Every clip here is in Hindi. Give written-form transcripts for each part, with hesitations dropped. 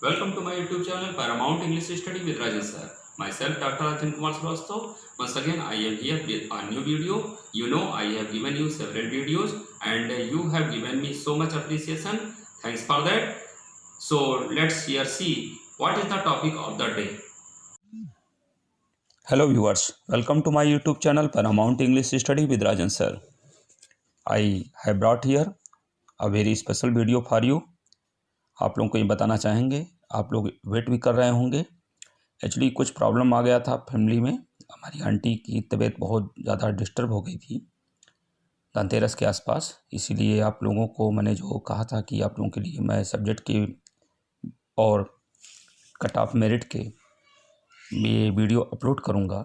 Welcome to my YouTube channel Paramount English Study with Rajan sir. Myself Dr. Arjun Kumar Srivastava. Once again I am here with a new video. You know I have given you several videos and you have given me so much appreciation. Thanks for that. So let's here see what is the topic of the day. Hello viewers, welcome to my YouTube channel Paramount English Study with Rajan sir. I have brought here a very special video for you. आप लोगों को ये बताना चाहेंगे, आप लोग वेट भी कर रहे होंगे। एक्चुअली कुछ प्रॉब्लम आ गया था फैमिली में। हमारी आंटी की तबीयत बहुत ज़्यादा डिस्टर्ब हो गई थी धनतेरस के आसपास, इसीलिए आप लोगों को मैंने जो कहा था कि आप लोगों के लिए मैं सब्जेक्ट के और कट ऑफ मेरिट के ये वीडियो अपलोड करूँगा,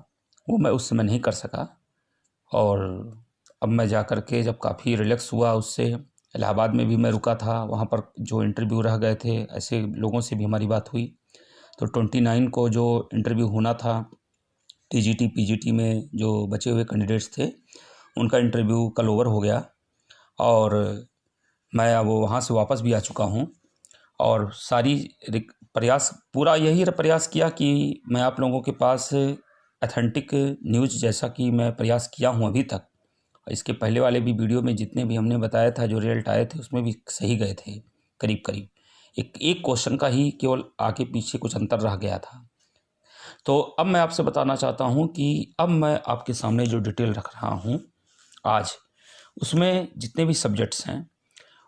वो मैं उस समय नहीं कर सका। और अब मैं जा कर के जब काफ़ी रिलैक्स हुआ उससे, इलाहाबाद में भी मैं रुका था, वहाँ पर जो इंटरव्यू रह गए थे ऐसे लोगों से भी हमारी बात हुई। तो 29 को जो इंटरव्यू होना था टीजीटी पीजीटी में जो बचे हुए कैंडिडेट्स थे उनका इंटरव्यू कल ओवर हो गया और मैं अब वहाँ से वापस भी आ चुका हूँ। और सारी पूरा यही प्रयास किया कि मैं आप लोगों के पास ऑथेंटिक न्यूज़ जैसा कि मैं प्रयास किया हूँ अभी तक। इसके पहले वाले भी वीडियो में जितने भी हमने बताया था जो रिजल्ट आए थे उसमें भी सही गए थे करीब करीब। एक क्वेश्चन का ही केवल आगे पीछे कुछ अंतर रह गया था। तो अब मैं आपसे बताना चाहता हूँ कि अब मैं आपके सामने जो डिटेल रख रहा हूँ आज, उसमें जितने भी सब्जेक्ट्स हैं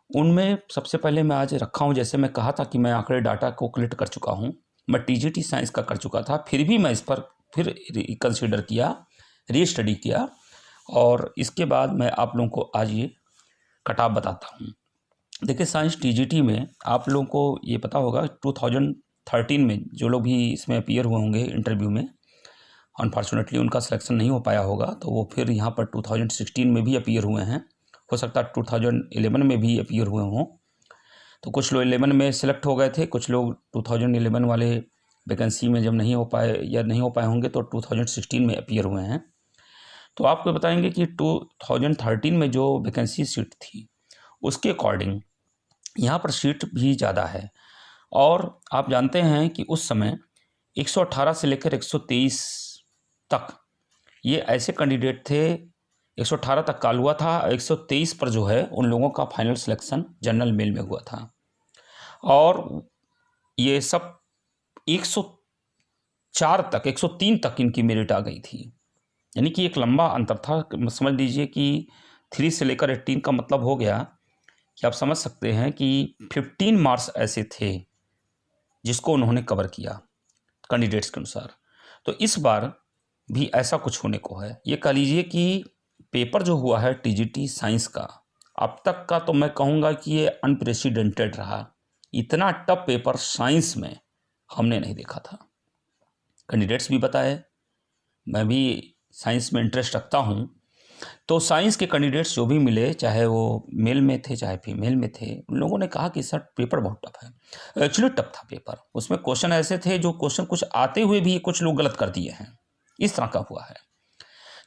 उनमें सबसे पहले मैं आज रखा हूँ, जैसे मैं कहा था कि मैं आंकड़े डाटा को कलेक्ट कर चुका हूँ, मैं टीजीटी साइंस का कर चुका था, फिर भी मैं इस पर फिर कंसिडर किया, रीस्टडी किया और इसके बाद मैं आप लोगों को आज ये कट-ऑफ बताता हूँ। देखिए साइंस टीजीटी में आप लोगों को ये पता होगा 2013 में जो लोग भी इसमें अपीयर हुए होंगे इंटरव्यू में, अनफॉर्चुनेटली उनका सिलेक्शन नहीं हो पाया होगा, तो वो फिर यहाँ पर 2016 में भी अपीयर हुए हैं। हो सकता है 2011 में भी अपीयर हुए हों। तो कुछ लोग 11 में सिलेक्ट हो गए थे, कुछ लोग 2011 वाले वैकेंसी में जब नहीं हो पाए होंगे तो 2016 में अपीयर हुए हैं। तो आपको बताएंगे कि 2013 में जो वैकेंसी सीट थी उसके अकॉर्डिंग यहाँ पर सीट भी ज़्यादा है। और आप जानते हैं कि उस समय 118 से लेकर 123 तक ये ऐसे कैंडिडेट थे, 118 तक कॉल हुआ था, 123 पर जो है उन लोगों का फाइनल सिलेक्शन जनरल मेल में हुआ था। और ये सब 104 तक 103 तक इनकी मेरिट आ गई थी, यानी कि एक लंबा अंतर था। समझ लीजिए कि 3 से लेकर 18 का मतलब हो गया कि आप समझ सकते हैं कि 15 मार्क्स ऐसे थे जिसको उन्होंने कवर किया कैंडिडेट्स के अनुसार। तो इस बार भी ऐसा कुछ होने को है। ये कह लीजिए कि पेपर जो हुआ है टीजीटी साइंस का अब तक का, तो मैं कहूँगा कि ये अनप्रेसिडेंटेड रहा। इतना टफ पेपर साइंस में हमने नहीं देखा था। कैंडिडेट्स भी बताए, मैं भी साइंस में इंटरेस्ट रखता हूँ, तो साइंस के कैंडिडेट्स जो भी मिले, चाहे वो मेल में थे चाहे फीमेल में थे, उन लोगों ने कहा कि सर पेपर बहुत टफ है। एक्चुअली टफ था पेपर, उसमें क्वेश्चन ऐसे थे जो क्वेश्चन कुछ आते हुए भी कुछ लोग गलत कर दिए हैं, इस तरह का हुआ है।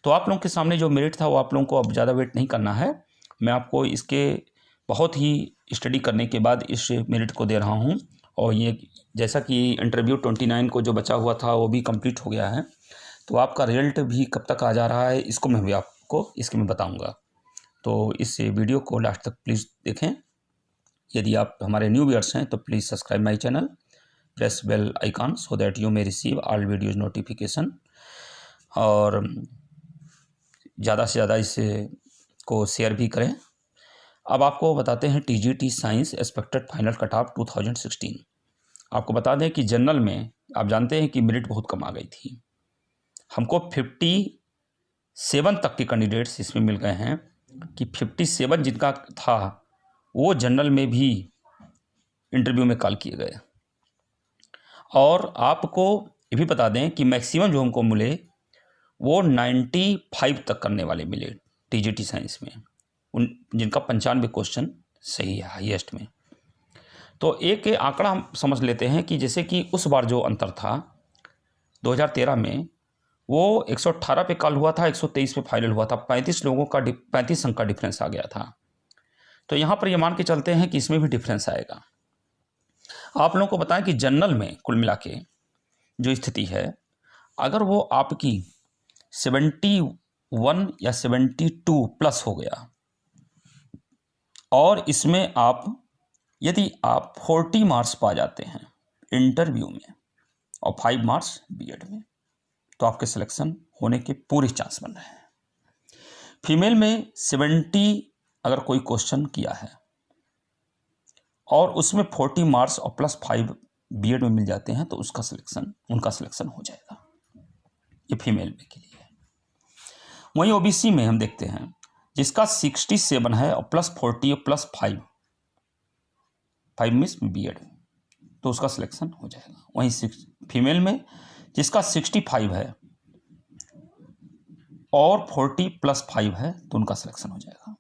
तो आप लोगों के सामने जो मेरिट था वो आप लोगों को अब ज़्यादा वेट नहीं करना है, मैं आपको इसके बहुत ही स्टडी करने के बाद इस मेरिट को दे रहा हूँ। और ये जैसा कि इंटरव्यू 29 को जो बचा हुआ था वो भी कंप्लीट हो गया है, तो आपका रिजल्ट भी कब तक आ जा रहा है इसको मैं भी आपको इसके में बताऊंगा। तो इस वीडियो को लास्ट तक प्लीज़ देखें। यदि आप हमारे न्यू व्यूअर्स हैं तो please subscribe my channel, press bell icon so that you may receive all videos notification, और ज़्यादा से ज़्यादा इसे को शेयर भी करें। अब आपको बताते हैं TGT science expected final cut off 2016। आपको बता दें कि जनरल में आप जानते हैं कि मेरिट बहुत कम आ गई थी। हमको 57 तक के कैंडिडेट्स इसमें मिल गए हैं कि 57 जिनका था वो जनरल में भी इंटरव्यू में कॉल किए गए। और आपको ये भी बता दें कि मैक्सिमम जो हमको मिले वो 95 तक करने वाले मिले टीजीटी साइंस में, उन जिनका 95 क्वेश्चन सही है हाईएस्ट में। तो एक आंकड़ा हम समझ लेते हैं कि जैसे कि उस बार जो अंतर था 2013 में, वो 118 पे कॉल हुआ था, 123 पे फाइनल हुआ था, 35 लोगों का 35 अंक का डिफरेंस आ गया था। तो यहाँ पर ये मान के चलते हैं कि इसमें भी डिफरेंस आएगा। आप लोगों को बताएं कि जनरल में कुल मिला के जो स्थिति है, अगर वो आपकी 71 या 72 प्लस हो गया और इसमें आप यदि आप 40 मार्क्स पा जाते हैं इंटरव्यू में और 5 मार्क्स बीएड में, तो आपके सिलेक्शन होने के पूरे चांस बन रहे हैं। फीमेल में 70 अगर कोई क्वेश्चन किया है और उसमें 40 मार्क्स और प्लस 5 बीएड में मिल जाते हैं तो उनका सिलेक्शन हो जाएगा। ये फीमेल में के लिए है। वहीं ओबीसी में हम देखते हैं जिसका 67 है और प्लस 40 और प्लस 5 मिस बीएड, तो उसका सिलेक्शन हो जाएगा। वहीं फीमेल में जिसका 65 है और 40 प्लस 5 है तो उनका सिलेक्शन हो जाएगा।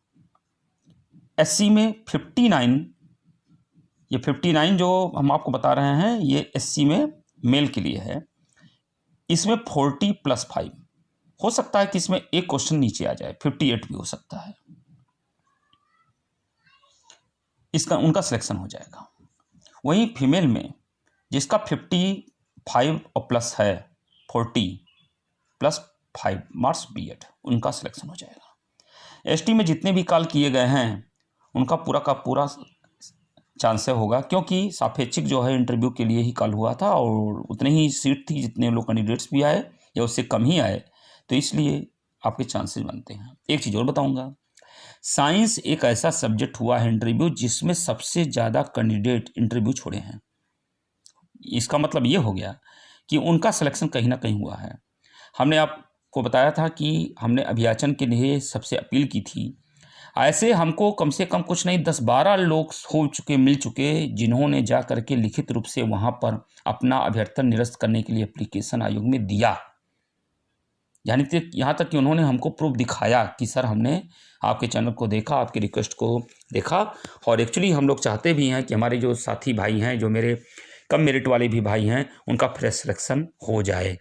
एससी में 59, ये 59 जो हम आपको बता रहे हैं ये एससी में मेल के लिए है। इसमें 40 प्लस 5 हो सकता है कि इसमें एक क्वेश्चन नीचे आ जाए, 58 भी हो सकता है, उनका सिलेक्शन हो जाएगा। वहीं फीमेल में जिसका 55 और प्लस है 40 प्लस 5 मार्क्स बीएड, उनका सिलेक्शन हो जाएगा। एसटी में जितने भी कॉल किए गए हैं उनका पूरा का पूरा चांस होगा, क्योंकि सापेक्षिक जो है इंटरव्यू के लिए ही कॉल हुआ था और उतने ही सीट थी जितने लोग कैंडिडेट्स भी आए या उससे कम ही आए, तो इसलिए आपके चांसेस बनते हैं। एक चीज़ और बताऊंगा, साइंस एक ऐसा सब्जेक्ट हुआ है इंटरव्यू जिसमें सबसे ज़्यादा कैंडिडेट इंटरव्यू छोड़े हैं। इसका मतलब ये हो गया कि उनका सिलेक्शन कहीं ना कहीं हुआ है। हमने आपको बताया था कि हमने अभियाचन के लिए सबसे अपील की थी, ऐसे हमको कम से कम कुछ नहीं 10-12 लोग मिल चुके जिन्होंने जा करके लिखित रूप से वहाँ पर अपना अभ्यर्थन निरस्त करने के लिए एप्लीकेशन आयोग में दिया। यानी कि यहाँ तक कि उन्होंने हमको प्रूफ दिखाया कि सर हमने आपके चैनल को देखा, आपकी रिक्वेस्ट को देखा, और एक्चुअली हम लोग चाहते भी हैं कि हमारे जो साथी भाई हैं, जो मेरे कम मेरिट वाले भी भाई हैं, उनका फ्रेश सिलेक्शन हो जाए।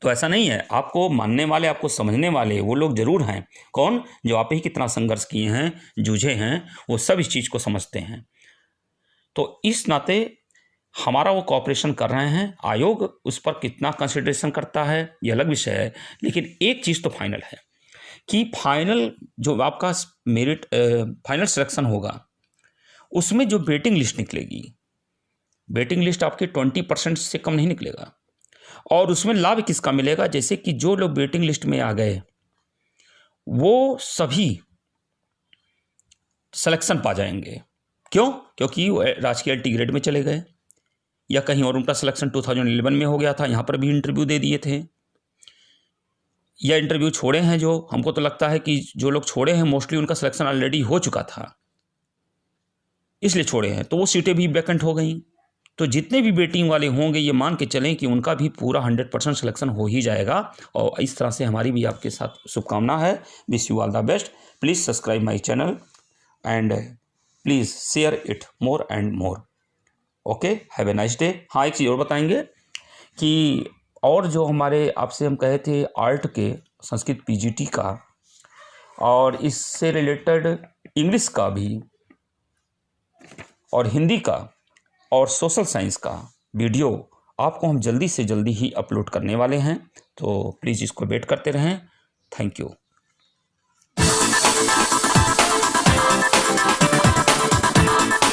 तो ऐसा नहीं है, आपको मानने वाले, आपको समझने वाले वो लोग ज़रूर हैं। कौन? जो आप ही कितना संघर्ष किए हैं, जूझे हैं, वो सब इस चीज़ को समझते हैं। तो इस नाते हमारा वो कॉपरेशन कर रहे हैं। आयोग उस पर कितना कंसिडरेशन करता है ये अलग विषय है, लेकिन एक चीज़ तो फाइनल है कि फाइनल जो आपका मेरिट फाइनल सिलेक्शन होगा उसमें जो वेटिंग लिस्ट निकलेगी, वेटिंग लिस्ट आपके 20% से कम नहीं निकलेगा। और उसमें लाभ किसका मिलेगा? जैसे कि जो लोग वेटिंग लिस्ट में आ गए वो सभी सिलेक्शन पा जाएंगे। क्यों? क्योंकि वो राजकीय टी ग्रेड में चले गए या कहीं और उनका सिलेक्शन 2011 में हो गया था, यहाँ पर भी इंटरव्यू दे दिए थे, या इंटरव्यू छोड़े हैं। जो हमको तो लगता है कि जो लोग छोड़े हैं मोस्टली उनका सिलेक्शन ऑलरेडी हो चुका था, इसलिए छोड़े हैं, तो वो सीटें भी वैकेंट हो गई। तो जितने भी वेटिंग वाले होंगे ये मान के चलें कि उनका भी पूरा 100% सिलेक्शन हो ही जाएगा। और इस तरह से हमारी भी आपके साथ शुभकामना है। Wish you all the best. Please subscribe my channel and please share it more and more. Okay, have a nice day. हाँ, एक चीज़ और बताएंगे कि और जो हमारे आपसे हम कहे थे आर्ट के संस्कृत पीजीटी का और इससे रिलेटेड इंग्लिश का भी और हिंदी का और सोशल साइंस का वीडियो आपको हम जल्दी से जल्दी ही अपलोड करने वाले हैं, तो प्लीज़ इसको वेट करते रहें। Thank you.